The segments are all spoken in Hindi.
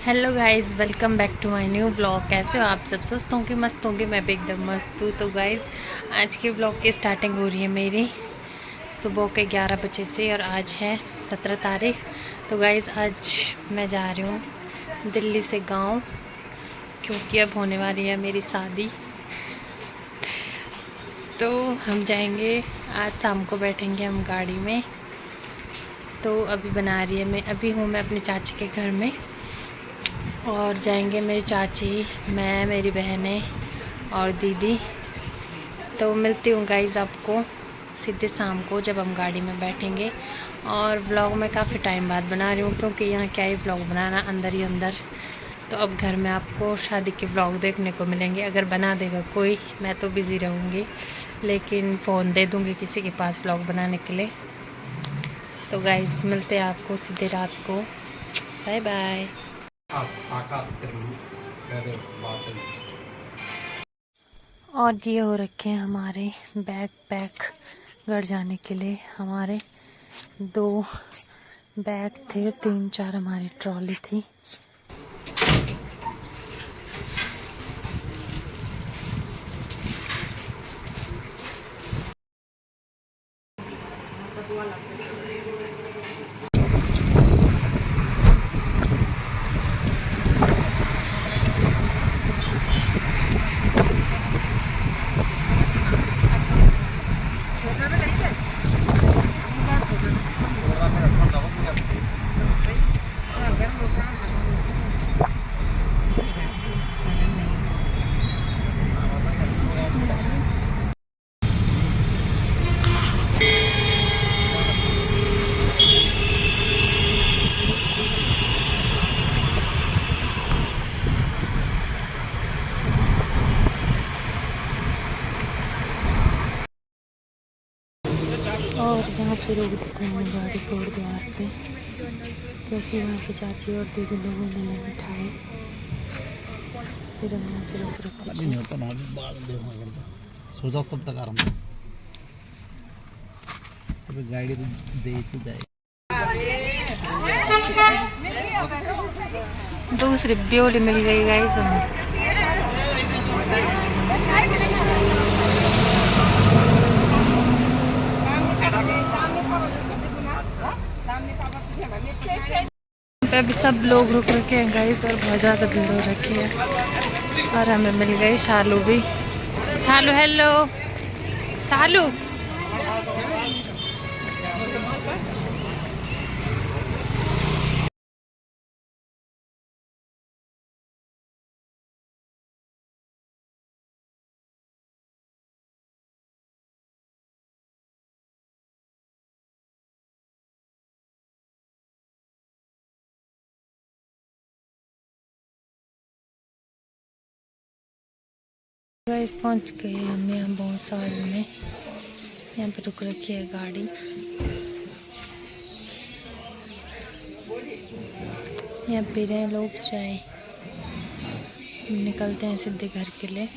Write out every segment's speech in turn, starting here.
Hello guys, welcome back to my new blog. कैसे हो आप सब? स्वस्थ होंगे, मस्त होंगे। मैं भी एकदम मस्त हूँ। तो गाइस, आज के ब्लॉग की स्टार्टिंग हो रही है मेरी सुबह के 11 बजे से और आज है 17 तारीख। तो गाइस, आज मैं जा रही हूँ दिल्ली से गांव, क्योंकि अब होने वाली है मेरी शादी। तो हम जाएंगे, आज शाम को बैठेंगे हम गाड़ी में। तो अभी बना रही है, मैं अपने चाची के घर में और जाएंगे मेरी चाची, मैं, मेरी बहनें और दीदी। तो मिलती हूँ गाइज़ आपको सीधे शाम को जब हम गाड़ी में बैठेंगे। और व्लॉग मैं काफ़ी टाइम बाद बना रही हूँ, क्योंकि यहाँ क्या ही व्लॉग बनाना, अंदर ही अंदर। तो अब घर में आपको शादी के व्लॉग देखने को मिलेंगे। अगर बना देगा कोई, मैं तो बिज़ी रहूँगी, लेकिन फ़ोन दे दूँगी किसी के पास व्लॉग बनाने के लिए। तो गाइज़, मिलते हैं आपको सीधे रात को। Bye bye. और ये हो रखे हैं हमारे बैग पैक घर जाने के लिए। हमारे 2 बैग थे, 3-4 हमारी ट्रॉली थी। और यहाँ पे रोक दी थी हमने गाड़ी तोड़ द्वार पे, क्योंकि यहाँ पे चाची और दीदी लोगों ने नहीं उठाए। फिर हमने फिर रोक रखा। सोचा तब तक आराम से गाड़ी दे जाए। दूसरी ब्योली मिल गई गाइस हमें। अभी सब लोग रुक रखे हैं गाइस, और बहुत ज़्यादा भीड़ हो रखी है। और हमें मिल गई शालू भी। शालू, हेलो शालू। गाइस, पहुंच गए हम यहाँ बहुत साल में। यहाँ पे रुक रखी है गाड़ी। यहाँ पी रहे हैं लोग चाय। हम निकलते हैं सीधे घर के लिए।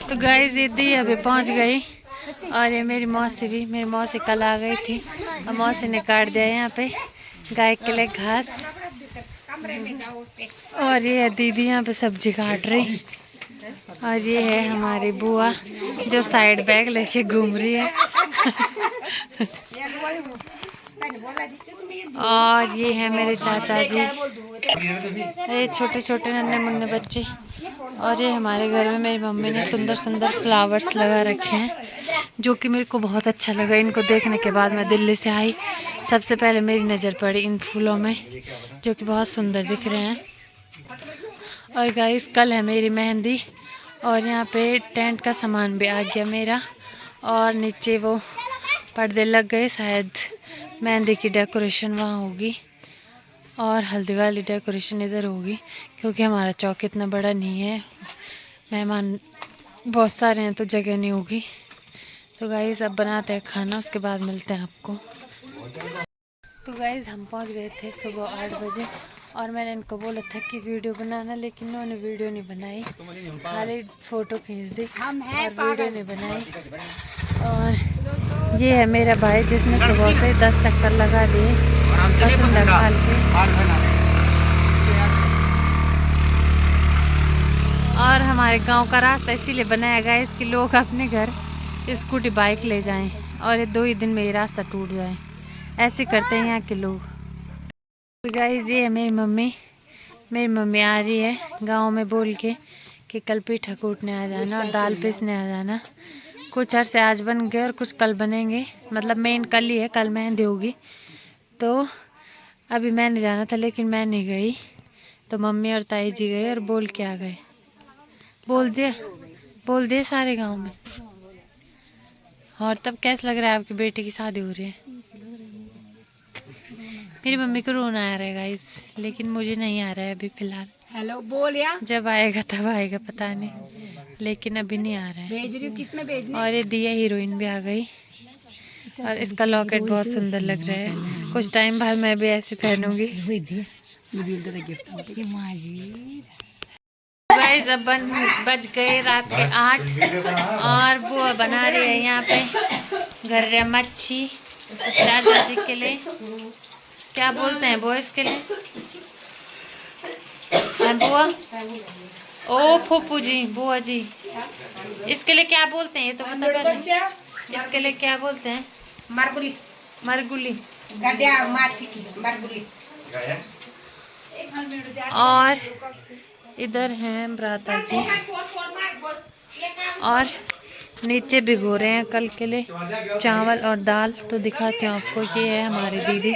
तो गाइस दीदी अभी पहुंच गई और ये मेरी मौसी कल आ गई थी और मौसी ने काट दिया यहाँ पे गाय के लिए घास। और ये दीदी यहाँ पे सब्जी काट रही और ये है हमारी बुआ जो साइड बैग लेके घूम रही है। और ये है मेरे चाचा जी, ये छोटे छोटे नन्हे मुन्ने बच्चे। और ये हमारे घर में मेरी मम्मी ने सुंदर सुंदर फ्लावर्स लगा रखे हैं जो कि मेरे को बहुत अच्छा लगा। इनको देखने के बाद मैं दिल्ली से आई, सबसे पहले मेरी नज़र पड़ी इन फूलों में जो कि बहुत सुंदर दिख रहे हैं। और गाइस कल है मेरी मेहंदी और यहाँ पे टेंट का सामान भी आ गया मेरा और नीचे वो पर्दे लग गए। शायद मेहंदी की डेकोरेशन वहाँ होगी और हल्दी वाली डेकोरेशन इधर होगी क्योंकि हमारा चौक इतना बड़ा नहीं है, मेहमान बहुत सारे हैं तो जगह नहीं होगी। तो गाइस अब बनाते हैं खाना, उसके बाद मिलते हैं आपको। तो गाइस हम पहुंच गए थे सुबह 8 बजे और मैंने इनको बोला था कि वीडियो बनाना, लेकिन उन्होंने वीडियो नहीं बनाई, खाली फ़ोटो खींच दी और वीडियो नहीं बनाई। और ये है मेरा भाई जिसने सुबह से 10 चक्कर लगा दिए पसंद डाल के। और हमारे गांव का रास्ता इसीलिए बनाया गया है इसके लोग अपने घर स्कूटी बाइक ले जाएं और ये 2 ही दिन में ये रास्ता टूट जाए, ऐसे करते हैं यहाँ के लोग। गाइस ये है मेरी मम्मी आ रही है गांव में बोल के कि कल पीठा कूटने आ जाना और दाल पीसने आ जाना। कुछ अरसे आज बन गए और कुछ कल बनेंगे, मतलब मेन कल ही है, कल मेहंदी होगी। तो अभी मैंने जाना था लेकिन मैं नहीं गई, तो मम्मी और ताई जी गए और बोल के आ गए। बोल दिए सारे गांव में। और तब कैसा लग रहा है आपकी बेटी की शादी हो रही है? मेरी मम्मी को रोना आ रहा है गाइस, लेकिन मुझे नहीं आ रहा है अभी फिलहाल। हेलो बोल या जब आएगा तब आएगा पता नहीं, लेकिन अभी नहीं आ रहा है। भेज रही हूँ, किसमें भेजने? और ये दिया हीरोइन भी आ गई और इसका लॉकेट बहुत सुंदर लग रहा है, कुछ टाइम बाद मैं भी ऐसे पहनूंगी। गाइस अब बज गए रात के 8 और बुआ बना रही है यहाँ पे घर मच्छी चाचा जी के लिए। क्या बोलते हैं बुआ इसके लिए? है बुआ? ओ फूफू जी, बुआ जी, इसके लिए क्या बोलते हैं ये तो बता पहले। इसके लिए क्या बोलते हैं? मरगुली। और इधर हैं भ्राता जी और नीचे भिगो रहे हैं कल के लिए चावल और दाल। तो दिखाती हूँ आपको, ये है हमारी दीदी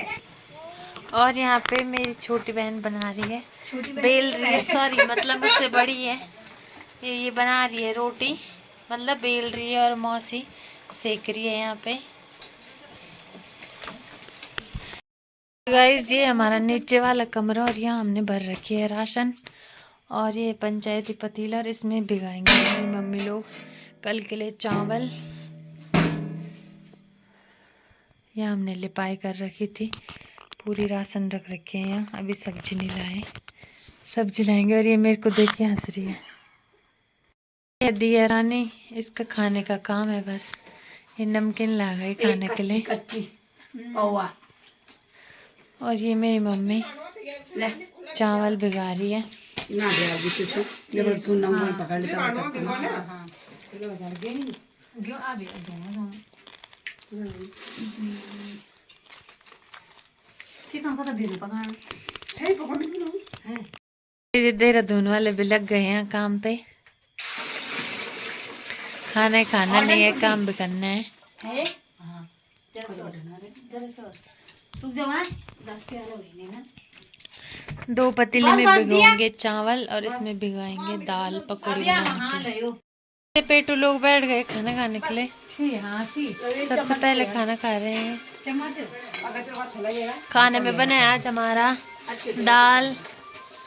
और यहाँ पे मेरी छोटी बहन बना रही है, बेल रही है, सॉरी मतलब मुझसे बड़ी है, ये बना रही है रोटी, मतलब बेल रही है और मौसी सेक रही है यहाँ पे। गाइस ये हमारा नीचे वाला कमरा और यहाँ हमने भर रखी है राशन और ये पंचायती पतीला और इसमें भिगाएंगे मेरी मम्मी लोग कल के लिए चावल। यहाँ हमने लिपाई कर रखी थी, पूरी राशन रख रखे हैं यहाँ। अभी सब्जी नहीं लाए, सब्जी लाएंगे। और ये मेरे को देख के हंस रही है, ये दिया रानी, इसका खाने का काम है बस। ये नमकीन ला गई खाने के लिए। और ये मेरी मम्मी चावल भिगा रही है। देहरादून वाले भी लग गए हैं काम पे, खाना नहीं है, काम भी करना है। दो पतीले में भिगोएंगे चावल और इसमें भिगाएंगे दाल पकौड़ी बनाने के लिए। पेटू लोग बैठ गए खाना खाने के लिए, सबसे पहले खाना खा रहे हैं। खाने में बना आज हमारा दाल,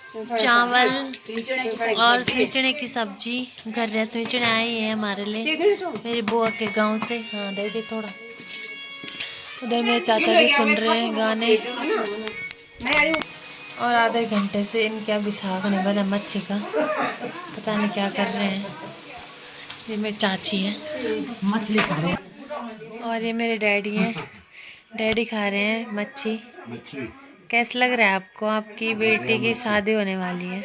चावल और स्वीचने की सब्जी। घर रहे स्वीचने आई है हमारे लिए मेरी बुआ के गांव से। हाँ दे दे थोड़ा। उधर मेरे चाचा जी सुन रहे हैं गाने और आधे घंटे से इनके अभी साग नहीं बना मच्छी का, पता नहीं क्या कर रहे हैं। ये मेरी चाची है मछली खा रहे और ये मेरे डैडी हैं। डैडी खा रहे हैं मच्छी। कैसा लग रहा है आपको? आपकी बेटी की शादी होने वाली है,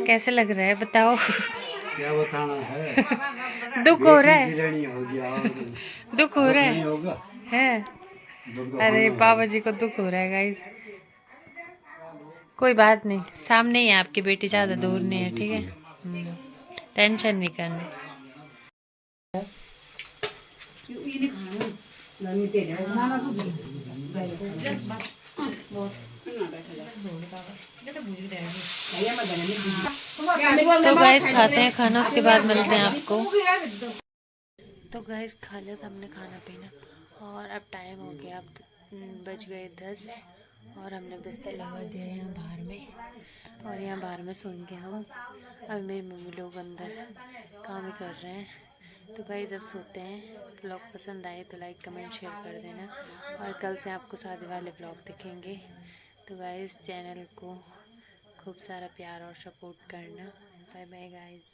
कैसे लग रहा है बताओ? क्या बताना है। दुख हो रहा है? हो गया और दुख हो रहा नहीं होगा। है? अरे पापा जी को दुख हो रहा है गाइस। कोई बात नहीं, सामने ही है आपकी बेटी, ज़्यादा दूर नहीं है, ठीक है। टेंशन नहीं करनी। तो गाइस खाते हैं खाना, उसके बाद मिलते हैं आपको। तो गाइस खा लिया था हमने खाना पीना और अब टाइम हो गया, अब बज गए 10 और हमने बिस्तर लगा दिया यहाँ बाहर में और यहाँ बाहर में सोएंगे हम। अब मेरी मम्मी लोग अंदर काम ही कर रहे हैं। तो गाइस अब सोते हैं। ब्लॉग पसंद आए तो लाइक कमेंट शेयर कर देना और कल से आपको शादी वाले ब्लॉग दिखेंगे। तो गाइस चैनल को खूब सारा प्यार और सपोर्ट करना। Bye bye guys.